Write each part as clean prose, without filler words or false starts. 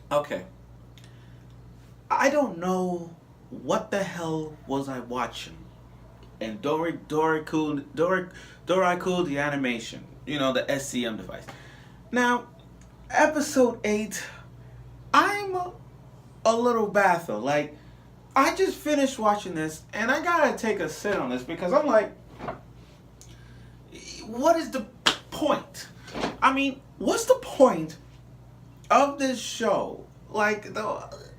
Okay. I don't know what the hell was I watching. And Dorei-ku, the animation. You know, the SCM device. Now, episode 8, I'm a little baffled. Like, I just finished watching this, and I gotta take a sit on this because I'm like, what is the point? I mean, what's the point of this show? Like,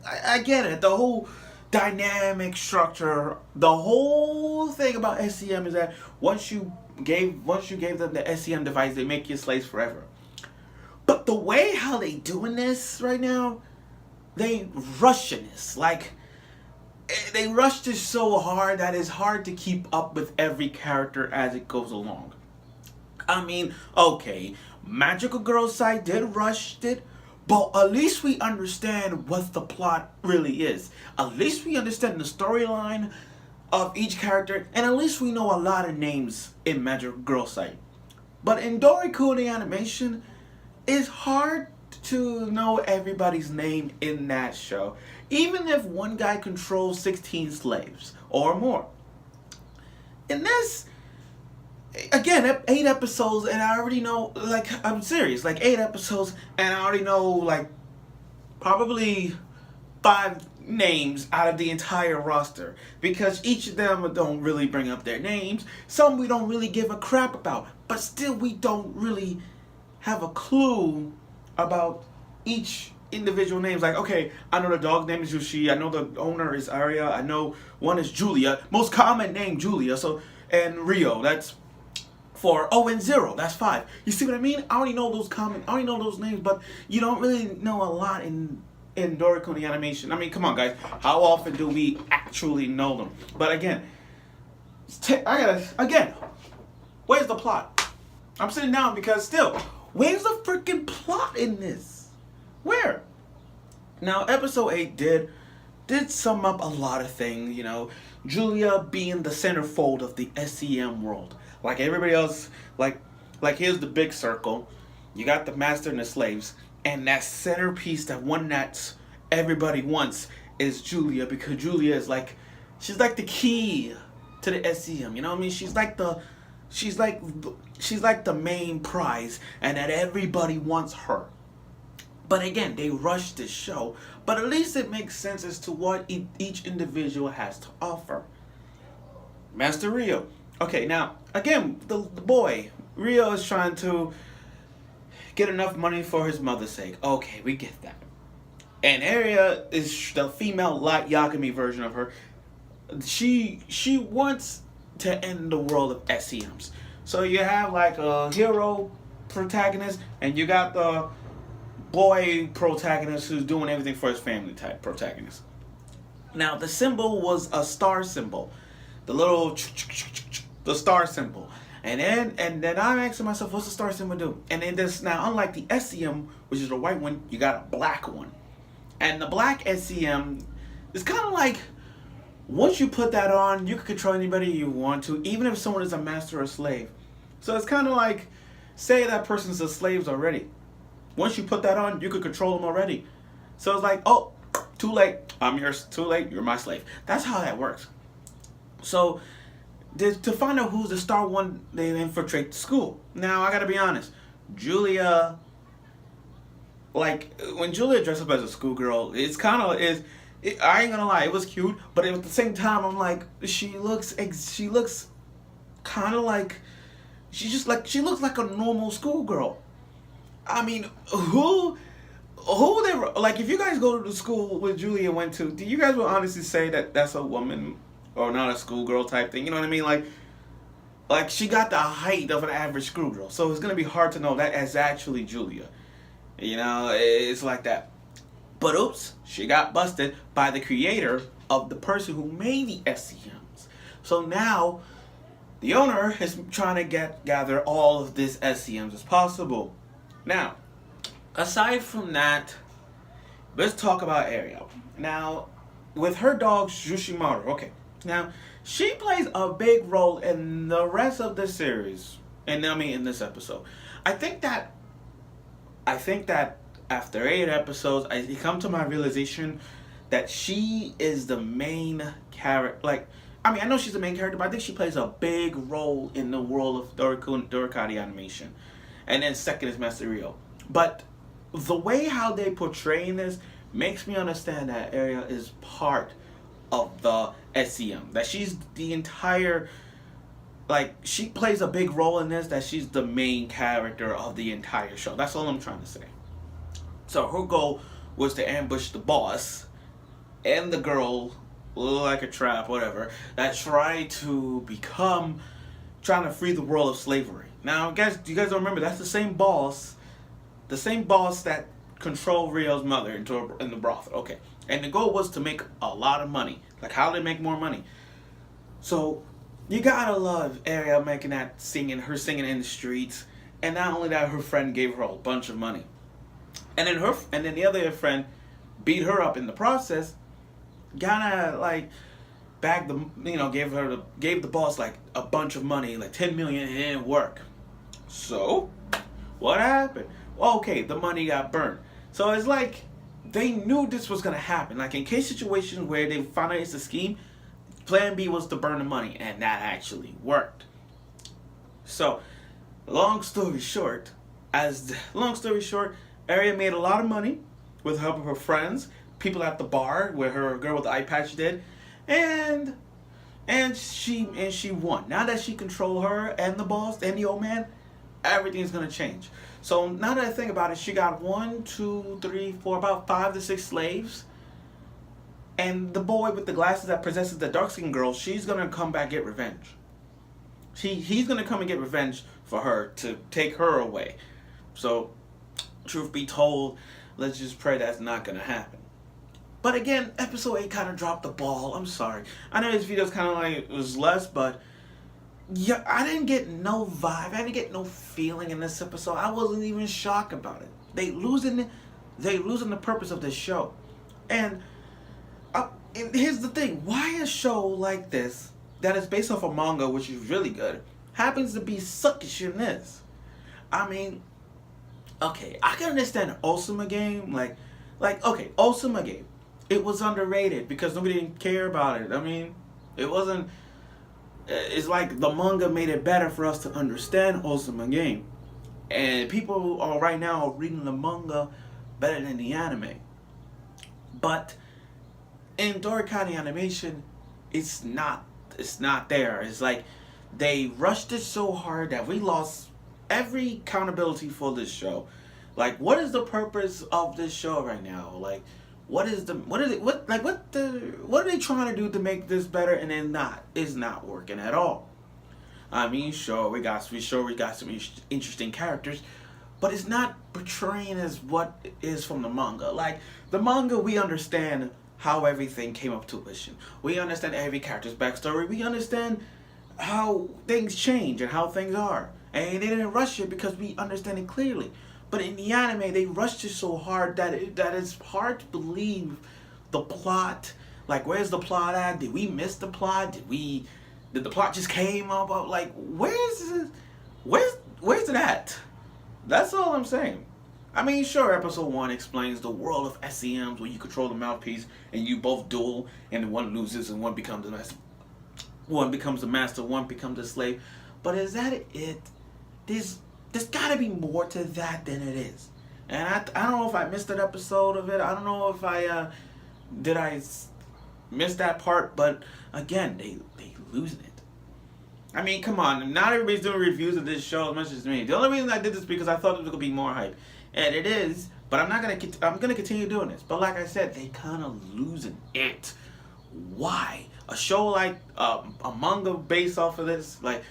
I get it. The whole dynamic structure, the whole thing about SCM is that once you gave them the SCM device, they make you slaves forever. But the way how they doing this right now, they rushing this. Like, they rushed this so hard that it's hard to keep up with every character as it goes along. I mean, okay, Magical Girl side did rush it, but at least we understand what the plot really is. At least we understand the storyline of each character, and at least we know a lot of names in Magical Girl side. But in Dorei-ku the animation, it's hard to know everybody's name in that show, even if one guy controls 16 slaves or more. In this, again, 8 episodes, and I already know, like, I'm serious, like 8 episodes, and I already know, like, probably 5 names out of the entire roster, because each of them don't really bring up their names. Some we don't really give a crap about, but still we don't really have a clue about each individual names. Like, okay, I know the dog's name is Yushi, I know the owner is Arya, I know one is Julia, most common name Julia, so, and Rio, that's 4. Oh, and 0, that's 5. You see what I mean? I already know I already know those names, but you don't really know a lot in Dorei-ku the animation. I mean, come on, guys. How often do we actually know them? But again, where's the plot? I'm sitting down because still, where's the freaking plot in this? Where? Now, episode 8 did sum up a lot of things, you know. Julia being the centerfold of the SEM world. Like everybody else, like here's the big circle. You got the master and the slaves, and that centerpiece, that one that everybody wants, is Julia, because Julia is like, she's like the key to the SEM. You know what I mean? She's like the main prize, and that everybody wants her. But again, they rushed this show, but at least it makes sense as to what each individual has to offer. Master Rio. Okay, now, again, the boy, Rio is trying to get enough money for his mother's sake. Okay, we get that. And Arya is the female light Yagami version of her. She wants to end the world of SEMs. So you have like a hero protagonist, and you got the boy protagonist who's doing everything for his family type protagonist. Now, the symbol was a star symbol. The star symbol. And then I'm asking myself, what's the star symbol do? And then this, now, unlike the SCM, which is the white one, you got a black one. And the black SCM is kind of like, once you put that on, you can control anybody you want to, even if someone is a master or slave. So it's kind of like, say that person's a slave already. Once you put that on, you could control them already. So it's like, oh, too late. I'm yours. Too late. You're my slave. That's how that works. So to find out who's the star one, they infiltrate the school. Now, I gotta be honest. Julia, like, when Julia dressed up as a schoolgirl, it's kind of, I ain't gonna lie, it was cute, but at the same time, I'm like, she looks kind of like, she looks like a normal schoolgirl. I mean, who they, like, if you guys go to the school where Julia went to, do you guys will honestly say that that's a woman or not a schoolgirl type thing? You know what I mean? Like she got the height of an average schoolgirl, so it's gonna be hard to know that is actually Julia. You know, it's like that. But oops, she got busted by the creator of the person who made the SCMs. So now, the owner is trying to gather all of this SCMs as possible. Now, aside from that, let's talk about Ariel. Now, with her dog Jushimaru, okay. Now, she plays a big role in the rest of the series. And I mean in this episode. I think that I think that after 8 episodes, I come to my realization that she is the main character. Like, I mean, I know she's the main character, but I think she plays a big role in the world of Dorei-ku animation. And then second is Master Rio. But the way how they portray this makes me understand that Ariel is part of the SEM. That she's the entire, like, she plays a big role in this, that she's the main character of the entire show. That's all I'm trying to say. So her goal was to ambush the boss and the girl, like a trap, whatever, that tried to trying to free the world of slavery. Now, guys, you guys don't remember, that's the same boss that controlled Rio's mother in the brothel. Okay. And the goal was to make a lot of money. Like, how do they make more money? So, you gotta love Ariel making that singing in the streets. And not only that, her friend gave her a bunch of money. And then the other friend beat her up in the process. Kinda like gave the boss like a bunch of money, like 10 million, and it didn't work. So, what happened? Okay, the money got burned. So it's like they knew this was gonna happen. Like in case situations where they found out it's a scheme, plan B was to burn the money, and that actually worked. So, long story short, Arya made a lot of money with the help of her friends, people at the bar where her girl with the eye patch did, and she won. Now that she controlled her and the boss and the old man, everything's gonna change. So now that I think about it, she got 1, 2, 3, 4, about 5 to 6 slaves. And the boy with the glasses that possesses the dark skinned girl, she's gonna come back get revenge. He's gonna come and get revenge for her to take her away. So, truth be told, let's just pray that's not gonna happen. But again, episode 8 kind of dropped the ball. I'm sorry. I know this video's kind of like it was less, but yeah, I didn't get no vibe. I didn't get no feeling in this episode. I wasn't even shocked about it. They losing the purpose of this show. And here's the thing: why a show like this that is based off a manga, which is really good, happens to be suckish in this? I mean, okay, I can understand Osama game, like okay, Osama game. It was underrated because nobody didn't care about it. I mean, it wasn't. It's like the manga made it better for us to understand Osama game, and people are right now reading the manga better than the anime. But in Dorei-ku animation, it's not there. It's like they rushed it so hard that we lost every accountability for this show. Like, what is the purpose of this show right now? Like, what are they trying to do to make this better? And it's not working at all. I mean, sure we got some interesting characters, but it's not portraying as what is from the manga. Like the manga, we understand how everything came up to fruition. We understand every character's backstory. We understand how things change and how things are. And they didn't rush it because we understand it clearly. But in the anime, they rushed it so hard that it's hard to believe the plot. Like, where's the plot at? Did we miss the plot? Did the plot just came up? Like, where's it at? That's all I'm saying. I mean, sure, episode 1 explains the world of SEMs where you control the mouthpiece and you both duel, and one loses and one becomes the master. One becomes the master, one becomes a slave. But is that it? There's got to be more to that than it is. And I don't know if I missed an episode of it. I don't know if I miss that part. But again, they losing it. I mean, come on. Not everybody's doing reviews of this show as much as me. The only reason I did this is because I thought it was gonna be more hype, and it is. But I'm gonna continue doing this. But like I said, they kind of losing it. Why? A show like a manga based off of this, like,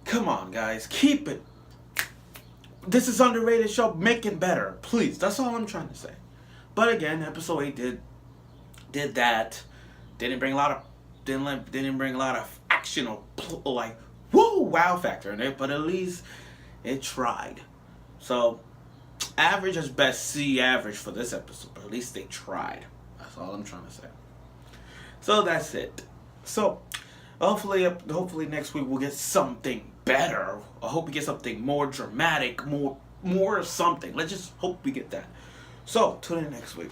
come on, guys, keep it. This is underrated show. Make it better, please. That's all I'm trying to say. But again, episode 8 did that. Didn't bring a lot of action or like woo wow factor in it. But at least it tried. So average is best. C average for this episode. But at least they tried. That's all I'm trying to say. So that's it. So hopefully next week we'll get something better. I hope we get something more dramatic, more more of something. Let's just hope we get that. So tune in next week.